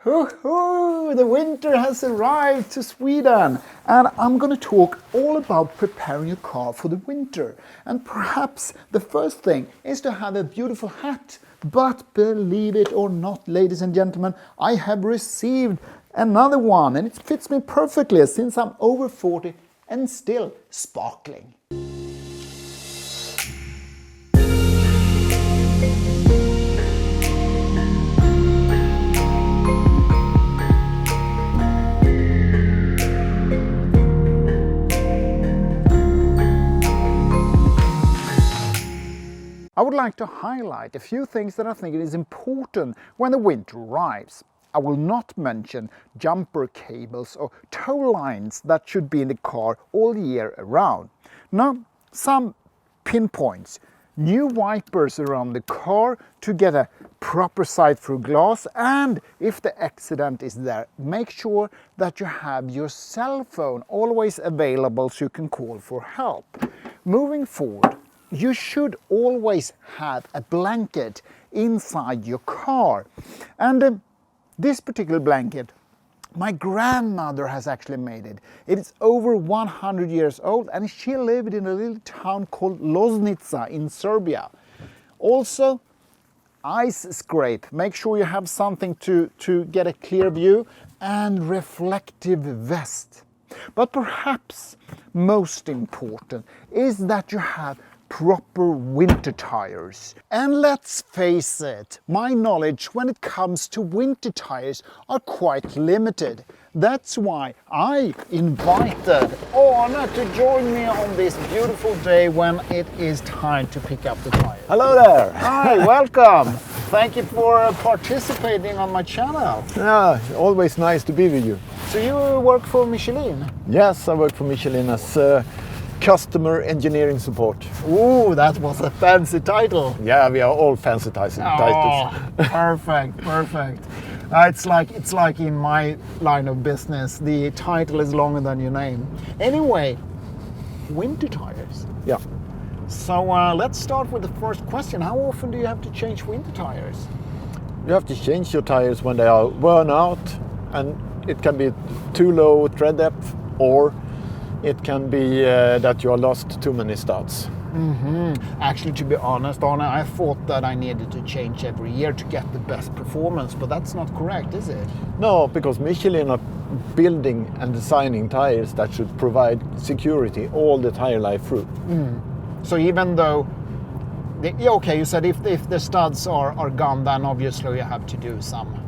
The winter has arrived to Sweden, and I'm going to talk all about preparing your car for the winter. And perhaps the first thing is to have a beautiful hat. But believe it or not, ladies and gentlemen, I have received another one, and it fits me perfectly since I'm over 40 and still sparkling. I would like to highlight a few things that I think is important when the winter arrives. I will not mention jumper cables or tow lines that should be in the car all year around. Now, some pinpoints. New wipers around the car to get a proper sight-through glass, and if the accident is there, make sure that you have your cell phone always available so you can call for help. Moving forward, you should always have a blanket inside your car. And this particular blanket, my grandmother has actually made it. It is over 100 years old, and she lived in a little town called Loznica in Serbia. Also, ice scrape. Make sure you have something to get a clear view, and reflective vest. But perhaps most important is that you have proper winter tires. And let's face it, my knowledge when it comes to winter tires are quite limited. That's why I invited Anna to join me on this beautiful day when it is time to pick up the tires. Hello there! Hi, welcome! Thank you for participating on my channel. Yeah, always nice to be with you. So you work for Michelin? Yes, I work for Michelin as customer engineering support. Ooh, that was a fancy title. Yeah, we are all fancy titles. Perfect, perfect. It's like in my line of business, the title is longer than your name. Anyway, winter tires. Yeah. So let's start with the first question. How often do you have to change winter tires? You have to change your tires when they are worn out, and it can be too low tread depth, or it can be that you are lost too many studs. Actually, to be honest, Anna, I thought that I needed to change every year to get the best performance, but that's not correct, is it? No, because Michelin are building and designing tires that should provide security all the tire life through. So even though, okay, you said if the studs are gone, then obviously you have to do some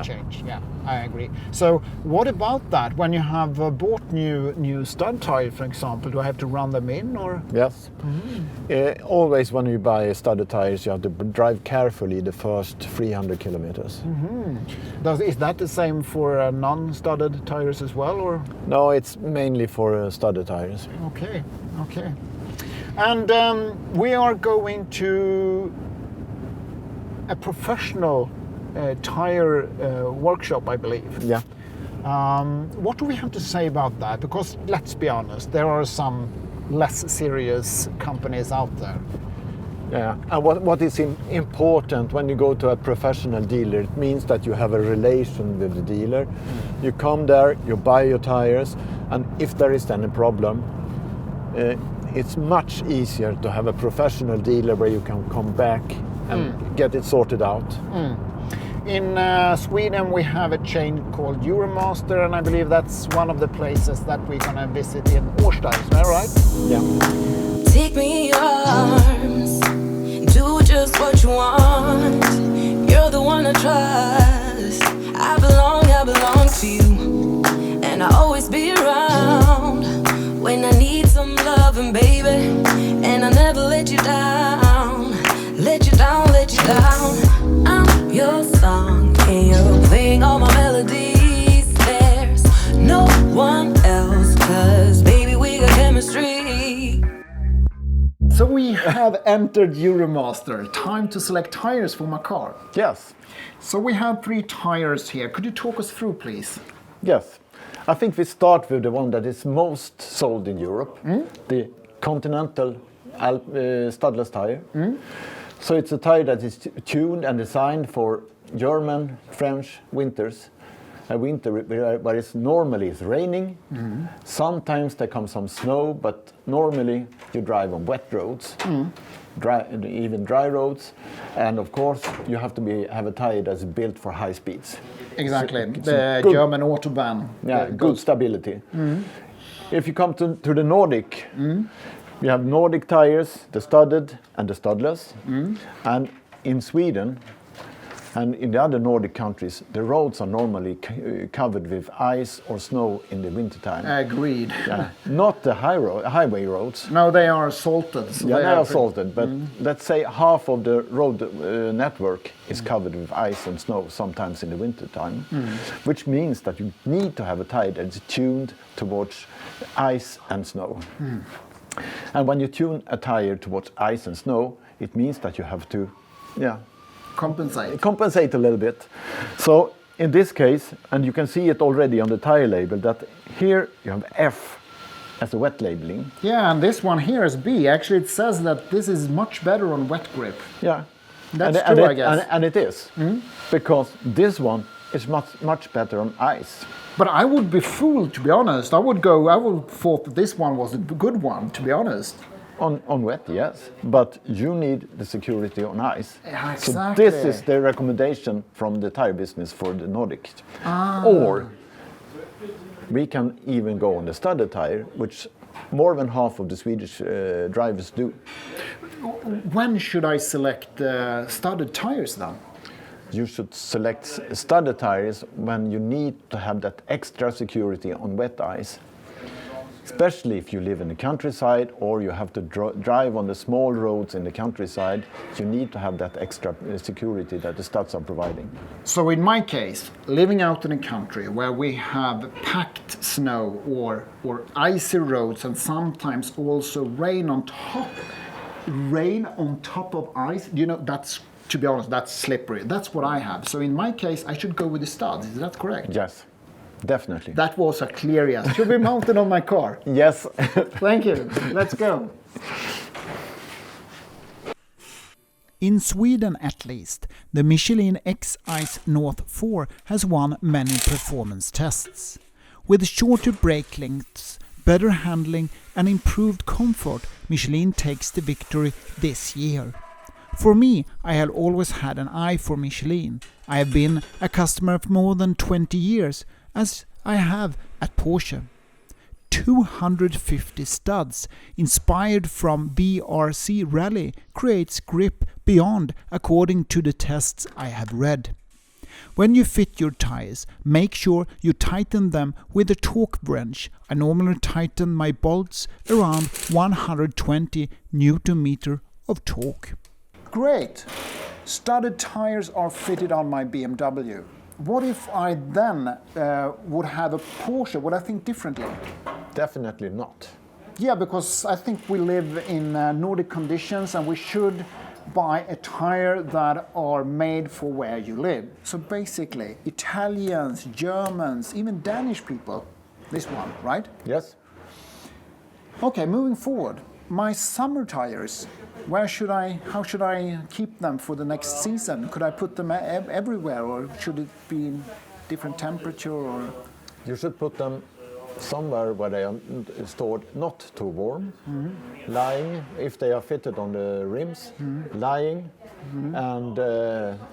change. Yeah, I agree. So what about that? When you have bought new stud tires, for example, do I have to run them in or? Yes. Always when you buy studded tires, you have to drive carefully the first 300 kilometers. Is that the same for non-studded tires as well, or? No, it's mainly for studded tires. Okay. And we are going to a professional tire workshop, I believe. Yeah. What do we have to say about that? Because let's be honest, there are some less serious companies out there. Yeah, and what is important when you go to a professional dealer, it means that you have a relation with the dealer. You come there, you buy your tires, and if there is any problem, it's much easier to have a professional dealer where you can come back and get it sorted out. In Sweden we have a chain called Euromaster, and I believe that's one of the places that we're going to visit in Årsta, is that right? Yeah. Take me in your arms, do just what you want. You're the one I trust. I belong to you, and I'll always be around when I need some loving, baby. And I'll never let you down, let you down, let you down. I'm your song, and you're playing all my melodies. There's no one else, 'cause baby we got chemistry. So we have entered Euromaster. Time to select tires for my car. Yes. So we have 3 tires here. Could you talk us through, please? Yes. I think we start with the one that is most sold in Europe, the Continental studless tire. So it's a tire that is tuned and designed for German, French winters, a winter where it's normally it's raining. Sometimes there comes some snow, but normally you drive on wet roads, even dry roads, and of course you have to have a tire that's built for high speeds. Exactly, So the good, German Autobahn. yeah, good stability. If you come to the Nordic, we have Nordic tires, the studded and the studless, and in Sweden and in the other Nordic countries, the roads are normally covered with ice or snow in the wintertime. Agreed. Yeah. Not the highway roads. No, they are salted. So Yeah, they are salted, but let's say half of the road network is covered with ice and snow, sometimes in the wintertime, which means that you need to have a tire that's tuned towards ice and snow. And when you tune a tire towards ice and snow, it means that you have to, compensate a little bit. So in this case, and you can see it already on the tire label, that here you have F as a wet labeling. Yeah, and this one here is B. Actually, it says that this is much better on wet grip. Yeah, That's true, I guess. And it is, because this one is much better on ice. But I would be fooled, to be honest. I would thought that this one was a good one, to be honest. On wet, yes, but you need the security on ice. Yeah, So exactly. this is the recommendation from the tire business for the Nordic. Or we can even go on the studded tire, which more than half of the Swedish drivers do. When should I select studded tires then? You should select studded tires when you need to have that extra security on wet ice. Especially if you live in the countryside or you have to drive on the small roads in the countryside, you need to have that extra security that the studs are providing. So in my case, living out in a country where we have packed snow or icy roads and sometimes also rain on top of ice, that's, to be honest, that's slippery. That's what I have. So in my case, I should go with the studs. Is that correct? Yes, definitely. That was a clear yes. Should be mounted on my car. Yes. Thank you. Let's go. In Sweden at least, the Michelin X-ICE North 4 has won many performance tests. With shorter brake lengths, better handling and improved comfort, Michelin takes the victory this year. For me, I have always had an eye for Michelin. I have been a customer for more than 20 years, as I have at Porsche. 250 studs, inspired from BRC Rally, creates grip beyond, according to the tests I have read. When you fit your tires, make sure you tighten them with a torque wrench. I normally tighten my bolts around 120 Nm of torque. Great. Studded tires are fitted on my BMW. What if I then would have a Porsche? Would I think differently? Definitely not. Yeah, because I think we live in Nordic conditions and we should buy a tire that are made for where you live. So basically, Italians, Germans, even Danish people, this one, right? Yes. Okay, moving forward. My summer tires, how should I keep them for the next season? Could I put them everywhere, or should it be in different temperature? Or? You should put them somewhere where they are stored not too warm, lying, if they are fitted on the rims, lying, and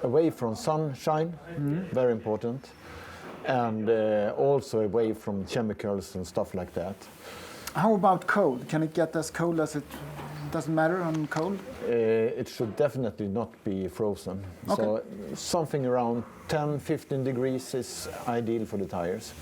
away from sunshine, very important, and also away from chemicals and stuff like that. How about cold? Can it get as cold as it doesn't matter on cold? It should definitely not be frozen. Okay. So something around 10-15 degrees is ideal for the tires.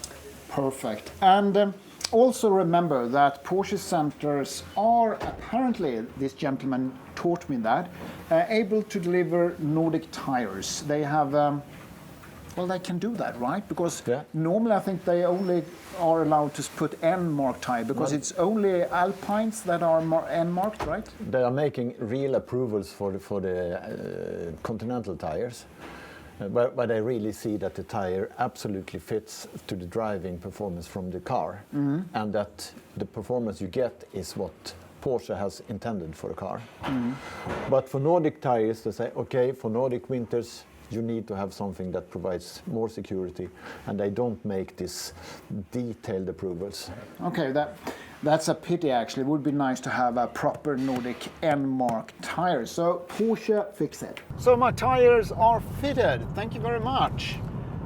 Perfect. And also remember that Porsche centers are apparently, this gentleman taught me that, able to deliver Nordic tires. They have, well, they can do that, right? Because normally I think they only are allowed to put N-marked tire because it's only Alpines that are N-marked, right? They are making real approvals for the Continental tires. But I really see that the tire absolutely fits to the driving performance from the car, and that the performance you get is what Porsche has intended for the car. But for Nordic tires, they say, okay, for Nordic winters, You need to have something that provides more security, and they don't make these detailed approvals. Okay, that's a pity actually. It would be nice to have a proper Nordic N-mark tire. So Porsche fix it. So my tires are fitted. Thank you very much.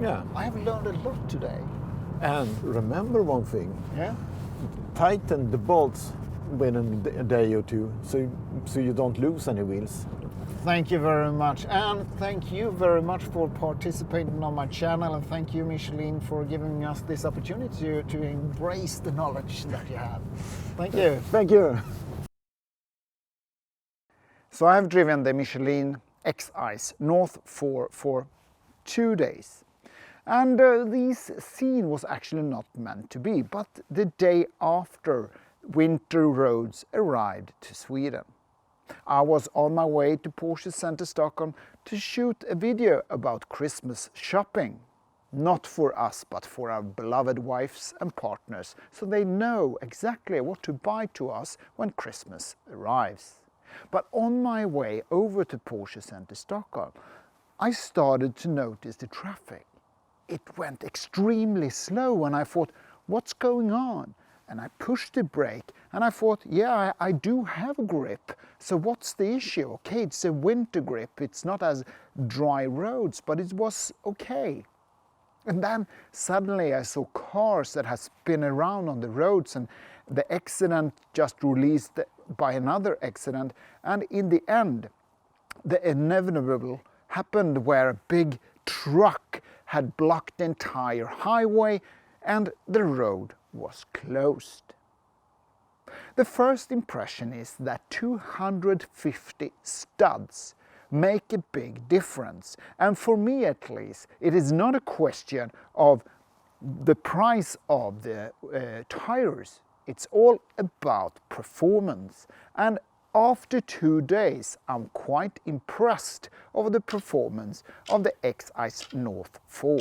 Yeah. I have learned a lot today. And remember one thing, Yeah? tighten the bolts within a day or two so you don't lose any wheels. Thank you very much, and thank you very much for participating on my channel, and thank you, Michelin, for giving us this opportunity to embrace the knowledge that you have. Thank you. Thank you. So I have driven the Michelin X-ICE North for 2 days. And this scene was actually not meant to be, but the day after winter roads arrived to Sweden. I was on my way to Porsche Center Stockholm to shoot a video about Christmas shopping. Not for us, but for our beloved wives and partners, so they know exactly what to buy to us when Christmas arrives. But on my way over to Porsche Center Stockholm, I started to notice the traffic. It went extremely slow and I thought, what's going on? And I pushed the brake and I thought, yeah, I do have a grip. So what's the issue? Okay, it's a winter grip. It's not as dry roads, but it was okay. And then suddenly I saw cars that had spin around on the roads, and the accident just released by another accident. And in the end, the inevitable happened where a big truck had blocked the entire highway and the road was closed. The first impression is that 250 studs make a big difference, and for me at least it is not a question of the price of the tires. It's all about performance, and after 2 days I'm quite impressed of the performance of the X-ICE North 4.